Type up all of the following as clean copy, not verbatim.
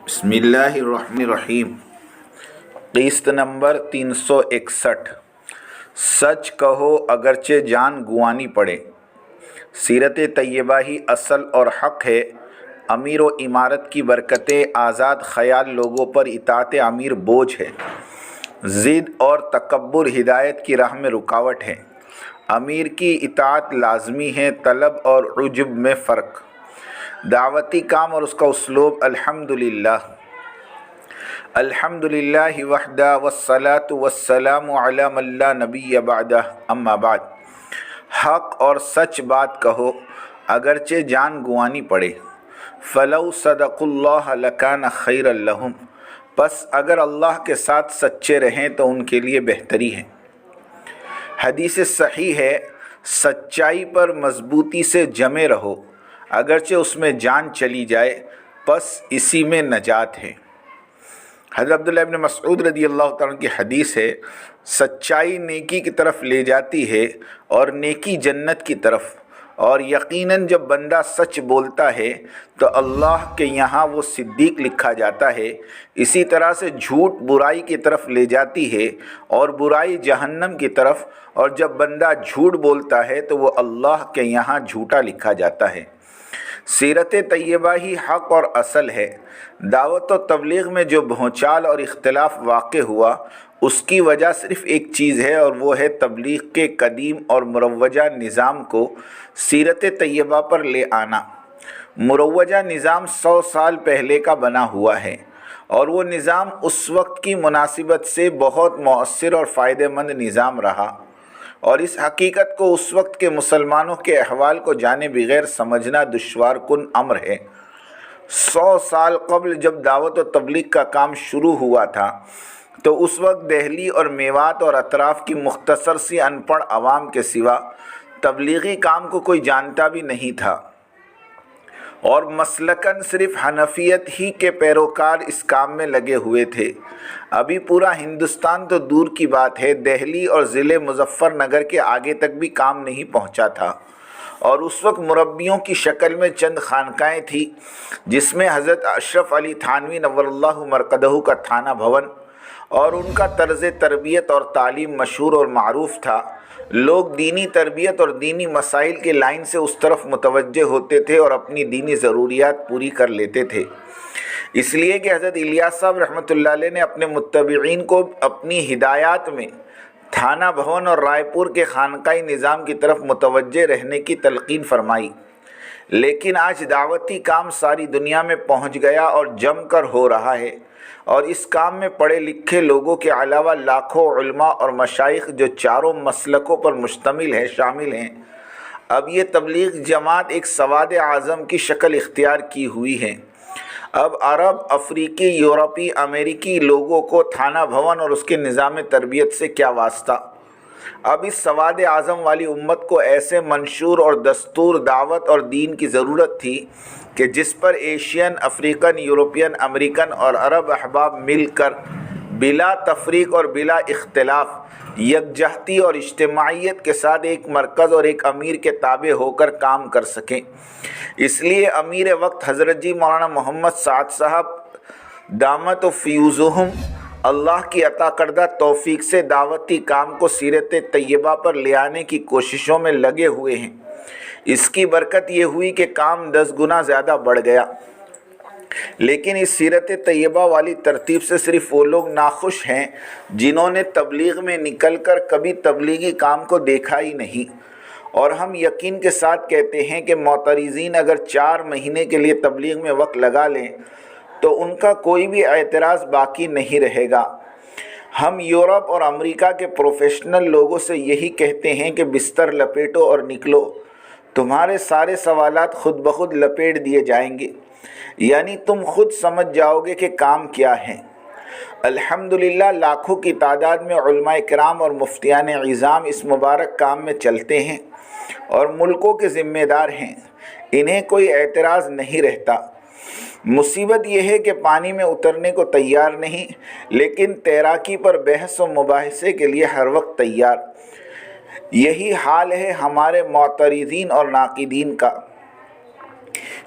بسم اللہ الرحمن الرحیم۔ قسط نمبر 361۔ سچ کہو اگرچہ جان گنوانی پڑے۔ سیرت طیبہ ہی اصل اور حق ہے۔ امیر و امارت کی برکتیں آزاد خیال لوگوں پر اطاعت امیر بوجھ ہے۔ ضد اور تکبر ہدایت کی راہ میں رکاوٹ ہے۔ امیر کی اطاعت لازمی ہے، طلب اور عجب میں فرق۔ دعوتی کام اور اس کا اسلوب۔ الحمدللہ وحدہ والصلاة والسلام علی من لا نبی بعدہ، اما بعد۔ حق اور سچ بات کہو اگرچہ جان گنوانی پڑے۔ فلو صدقوا اللہ لکان خیرا لہم، پس اگر اللہ کے ساتھ سچے رہیں تو ان کے لیے بہتری ہے۔ حدیث صحیح ہے، سچائی پر مضبوطی سے جمے رہو اگرچہ اس میں جان چلی جائے، پس اسی میں نجات ہے۔ حضرت عبداللہ ابن مسعود رضی اللہ تعالیٰ عنہ کی حدیث ہے، سچائی نیکی کی طرف لے جاتی ہے اور نیکی جنت کی طرف، اور یقیناً جب بندہ سچ بولتا ہے تو اللہ کے یہاں وہ صدیق لکھا جاتا ہے۔ اسی طرح سے جھوٹ برائی کی طرف لے جاتی ہے اور برائی جہنم کی طرف، اور جب بندہ جھوٹ بولتا ہے تو وہ اللہ کے یہاں جھوٹا لکھا جاتا ہے۔ سیرت طیبہ ہی حق اور اصل ہے۔ دعوت و تبلیغ میں جو بھونچال اور اختلاف واقع ہوا، اس کی وجہ صرف ایک چیز ہے، اور وہ ہے تبلیغ کے قدیم اور مروجہ نظام کو سیرت طیبہ پر لے آنا۔ مروجہ نظام 100 سال پہلے کا بنا ہوا ہے، اور وہ نظام اس وقت کی مناسبت سے بہت مؤثر اور فائدہ مند نظام رہا، اور اس حقیقت کو اس وقت کے مسلمانوں کے احوال کو جانے بغیر سمجھنا دشوار کن امر ہے۔ 100 سال قبل جب دعوت و تبلیغ کا کام شروع ہوا تھا تو اس وقت دہلی اور میوات اور اطراف کی مختصر سی ان پڑھ عوام کے سوا تبلیغی کام کو کوئی جانتا بھی نہیں تھا، اور مسلکاً صرف حنفیت ہی کے پیروکار اس کام میں لگے ہوئے تھے۔ ابھی پورا ہندوستان تو دور کی بات ہے، دہلی اور ضلع مظفر نگر کے آگے تک بھی کام نہیں پہنچا تھا، اور اس وقت مربیوں کی شکل میں چند خانقاہیں تھیں، جس میں حضرت اشرف علی تھانوی نور اللہ مرقدہ کا تھانہ بھون اور ان کا طرز تربیت اور تعلیم مشہور اور معروف تھا۔ لوگ دینی تربیت اور دینی مسائل کے لائن سے اس طرف متوجہ ہوتے تھے اور اپنی دینی ضروریات پوری کر لیتے تھے، اس لیے کہ حضرت الیاس صاحب رحمۃ اللہ علیہ نے اپنے متبعین کو اپنی ہدایات میں تھانہ بھون اور رائے پور کے خانقاہی نظام کی طرف متوجہ رہنے کی تلقین فرمائی۔ لیکن آج دعوتی کام ساری دنیا میں پہنچ گیا اور جم کر ہو رہا ہے، اور اس کام میں پڑھے لکھے لوگوں کے علاوہ لاکھوں علماء اور مشائخ جو چاروں مسلکوں پر مشتمل ہیں شامل ہیں۔ اب یہ تبلیغ جماعت ایک سواد اعظم کی شکل اختیار کی ہوئی ہے۔ اب عرب، افریقی، یورپی، امریکی لوگوں کو تھانہ بھون اور اس کے نظام تربیت سے کیا واسطہ؟ اب اس سواد اعظم والی امت کو ایسے منشور اور دستور دعوت اور دین کی ضرورت تھی کہ جس پر ایشین، افریقن، یورپین، امریکن اور عرب احباب مل کر بلا تفریق اور بلا اختلاف یکجہتی اور اجتماعیت کے ساتھ ایک مرکز اور ایک امیر کے تابع ہو کر کام کر سکیں۔ اس لیے امیر وقت حضرت جی مولانا محمد سعد صاحب دامت و فیوزہم اللہ کی عطا کردہ توفیق سے دعوتی کام کو سیرت طیبہ پر لے آنے کی کوششوں میں لگے ہوئے ہیں۔ اس کی برکت یہ ہوئی کہ کام 10 گنا زیادہ بڑھ گیا، لیکن اس سیرت طیبہ والی ترتیب سے صرف وہ لوگ ناخوش ہیں جنہوں نے تبلیغ میں نکل کر کبھی تبلیغی کام کو دیکھا ہی نہیں، اور ہم یقین کے ساتھ کہتے ہیں کہ معترضین اگر 4 مہینے کے لیے تبلیغ میں وقت لگا لیں تو ان کا کوئی بھی اعتراض باقی نہیں رہے گا۔ ہم یورپ اور امریکہ کے پروفیشنل لوگوں سے یہی کہتے ہیں کہ بستر لپیٹو اور نکلو، تمہارے سارے سوالات خود بخود لپیٹ دیے جائیں گے، یعنی تم خود سمجھ جاؤ گے کہ کام کیا ہے۔ الحمدللہ لاکھوں کی تعداد میں علماء کرام اور مفتیان عظام اس مبارک کام میں چلتے ہیں اور ملکوں کے ذمہ دار ہیں، انہیں کوئی اعتراض نہیں رہتا۔ مصیبت یہ ہے کہ پانی میں اترنے کو تیار نہیں، لیکن تیراکی پر بحث و مباحثے کے لیے ہر وقت تیار۔ یہی حال ہے ہمارے معترضین اور ناقدین کا۔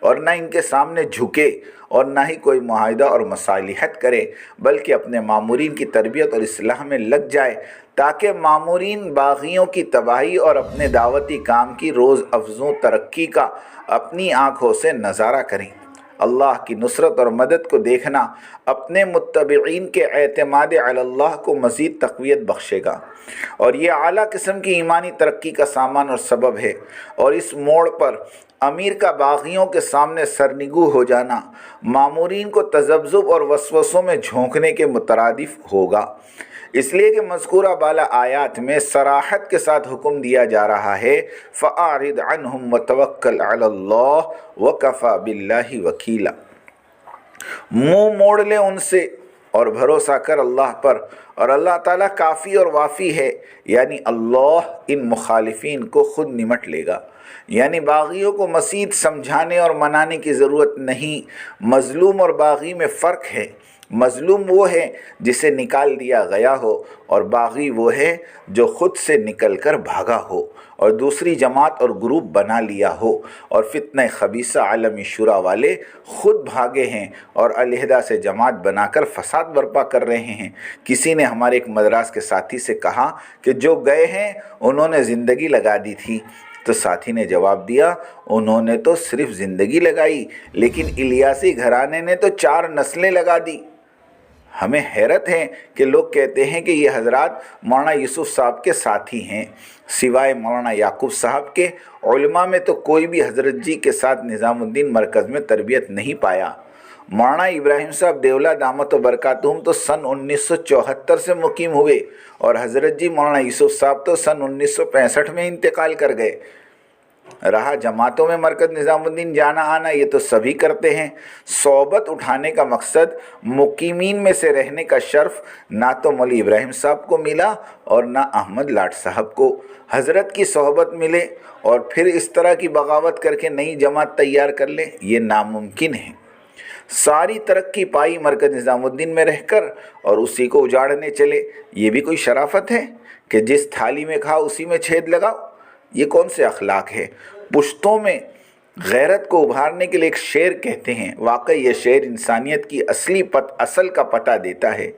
اور نہ ان کے سامنے جھکے اور نہ ہی کوئی معاہدہ اور مصالحت کرے، بلکہ اپنے مامورین کی تربیت اور اصلاح میں لگ جائے تاکہ مامورین باغیوں کی تباہی اور اپنے دعوتی کام کی روز افزوں ترقی کا اپنی آنکھوں سے نظارہ کریں۔ اللہ کی نصرت اور مدد کو دیکھنا اپنے متبعین کے اعتماد علی اللہ کو مزید تقویت بخشے گا، اور یہ اعلیٰ قسم کی ایمانی ترقی کا سامان اور سبب ہے۔ اور اس موڑ پر امیر کا باغیوں کے سامنے سرنگو ہو جانا مامورین کو تذبذب اور وسوسوں میں جھونکنے کے مترادف ہوگا، اس لیے کہ مذکورہ بالا آیات میں صراحت کے ساتھ حکم دیا جا رہا ہے فَأَعْرِضْ عَنْهُمْ وَتَوَكَّلْ عَلَى اللَّهِ وَكَفَى بِاللَّهِ وَكِيلًا، منہ موڑ لے ان سے اور بھروسہ کر اللہ پر، اور اللہ تعالیٰ کافی اور وافی ہے، یعنی اللہ ان مخالفین کو خود نمٹ لے گا۔ یعنی باغیوں کو مزید سمجھانے اور منانے کی ضرورت نہیں۔ مظلوم اور باغی میں فرق ہے۔ مظلوم وہ ہے جسے نکال دیا گیا ہو، اور باغی وہ ہے جو خود سے نکل کر بھاگا ہو اور دوسری جماعت اور گروپ بنا لیا ہو، اور فتنہ خبیثہ عالمی شورا والے خود بھاگے ہیں اور علیحدہ سے جماعت بنا کر فساد برپا کر رہے ہیں۔ کسی نے ہمارے ایک مدراس کے ساتھی سے کہا کہ جو گئے ہیں انہوں نے زندگی لگا دی تھی، تو ساتھی نے جواب دیا انہوں نے تو صرف زندگی لگائی، لیکن الیاسی گھرانے نے تو 4 نسلیں لگا دی۔ ہمیں حیرت ہے کہ لوگ کہتے ہیں کہ یہ حضرات مولانا یوسف صاحب کے ساتھی ہیں، سوائے مولانا یعقوب صاحب کے علماء میں تو کوئی بھی حضرت جی کے ساتھ نظام الدین مرکز میں تربیت نہیں پایا۔ مولانا ابراہیم صاحب دیولہ دامت و برکاتہم تو سن 1974 سے مقیم ہوئے، اور حضرت جی مولانا یوسف صاحب تو سن 1965 میں انتقال کر گئے۔ رہا جماعتوں میں مرکز نظام الدین جانا آنا، یہ تو سبھی کرتے ہیں۔ صحبت اٹھانے کا مقصد مقیمین میں سے رہنے کا شرف نہ تو مولوی ابراہیم صاحب کو ملا اور نہ احمد لاٹ صاحب کو۔ حضرت کی صحبت ملے اور پھر اس طرح کی بغاوت کر کے نئی جماعت تیار کر لیں، یہ ناممکن ہے۔ ساری ترقی پائی مرکز نظام الدین میں رہ کر اور اسی کو اجاڑنے چلے، یہ بھی کوئی شرافت ہے کہ جس تھالی میں کھاؤ اسی میں چھید لگاؤ؟ یہ کون سے اخلاق ہے؟ پشتوں میں غیرت کو ابھارنے کے لیے ایک شعر کہتے ہیں، واقعی یہ شعر انسانیت کی اصل کا پتہ دیتا ہے۔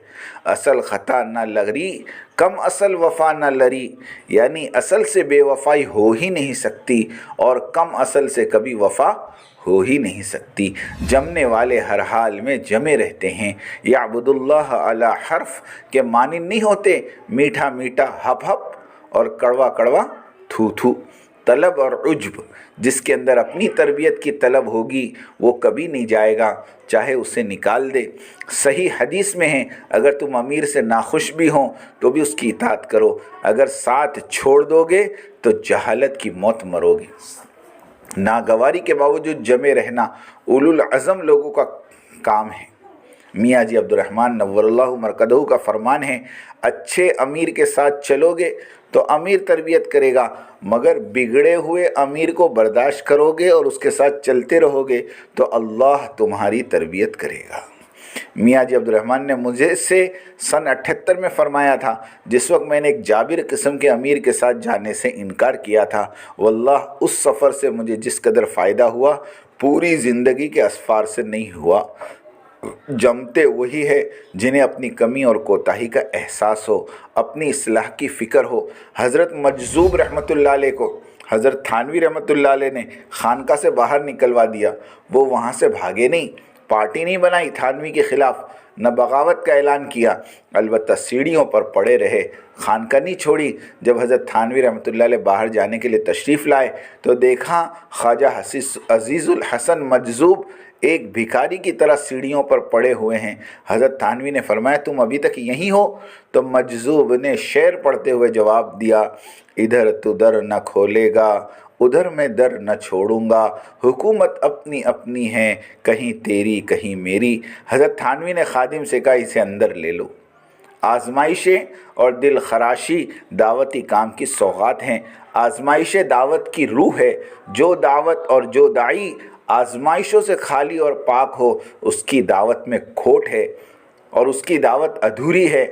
اصل خطا نہ لغری کم اصل وفا نہ لری، یعنی اصل سے بے وفائی ہو ہی نہیں سکتی اور کم اصل سے کبھی وفا ہو ہی نہیں سکتی۔ جمنے والے ہر حال میں جمے رہتے ہیں۔ یعبد اللہ علی حرف کے مانند نہیں ہوتے، میٹھا میٹھا ہپ ہپ اور کڑوا کڑوا تھو تھو۔ طلب اور عجب، جس کے اندر اپنی تربیت کی طلب ہوگی وہ کبھی نہیں جائے گا، چاہے اسے نکال دے۔ صحیح حدیث میں ہے اگر تم امیر سے ناخوش بھی ہوں تو بھی اس کی اطاعت کرو، اگر ساتھ چھوڑ دو گے تو جہالت کی موت مرو گے۔ ناگواری کے باوجود جمے رہنا اولو العزم لوگوں کا کام ہے۔ میاں جی عبد الرحمن نور اللہ مرکزہ کا فرمان ہے، اچھے امیر کے ساتھ چلو گے تو امیر تربیت کرے گا، مگر بگڑے ہوئے امیر کو برداشت کرو گے اور اس کے ساتھ چلتے رہو گے تو اللہ تمہاری تربیت کرے گا۔ میاں جی عبد الرحمن نے مجھے سے سن 78 میں فرمایا تھا، جس وقت میں نے ایک جابر قسم کے امیر کے ساتھ جانے سے انکار کیا تھا، واللہ اس سفر سے مجھے جس قدر فائدہ ہوا پوری زندگی کے اسفار سے نہیں ہوا۔ جمتے وہی ہے جنہیں اپنی کمی اور کوتاہی کا احساس ہو، اپنی اصلاح کی فکر ہو۔ حضرت مجذوب رحمۃ اللہ علیہ کو حضرت تھانوی رحمۃ اللہ علیہ نے خانقاہ سے باہر نکلوا دیا، وہ وہاں سے بھاگے نہیں، پارٹی نہیں بنائی تھانوی کے خلاف، نہ بغاوت کا اعلان کیا، البتہ سیڑھیوں پر پڑے رہے، خانقاہ نہیں چھوڑی۔ جب حضرت تھانوی رحمۃ اللہ علیہ باہر جانے کے لیے تشریف لائے تو دیکھا خواجہ عزیز الحسن مجذوب ایک بھکاری کی طرح سیڑھیوں پر پڑے ہوئے ہیں۔ حضرت تھانوی نے فرمایا تم ابھی تک یہیں ہو؟ تو مجذوب نے شعر پڑھتے ہوئے جواب دیا، ادھر تو در نہ کھولے گا ادھر میں در نہ چھوڑوں گا، حکومت اپنی اپنی ہے کہیں تیری کہیں میری۔ حضرت تھانوی نے خادم سے کہا اسے اندر لے لو۔ آزمائشیں اور دل خراشی دعوتی کام کی سوغات ہیں۔ آزمائش دعوت کی روح ہے۔ جو دعوت اور جو داعی آزمائشوں سے خالی اور پاک ہو اس کی دعوت میں کھوٹ ہے اور اس کی دعوت ادھوری ہے۔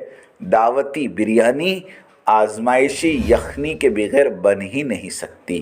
دعوتی بریانی آزمائشی یخنی کے بغیر بن ہی نہیں سکتی۔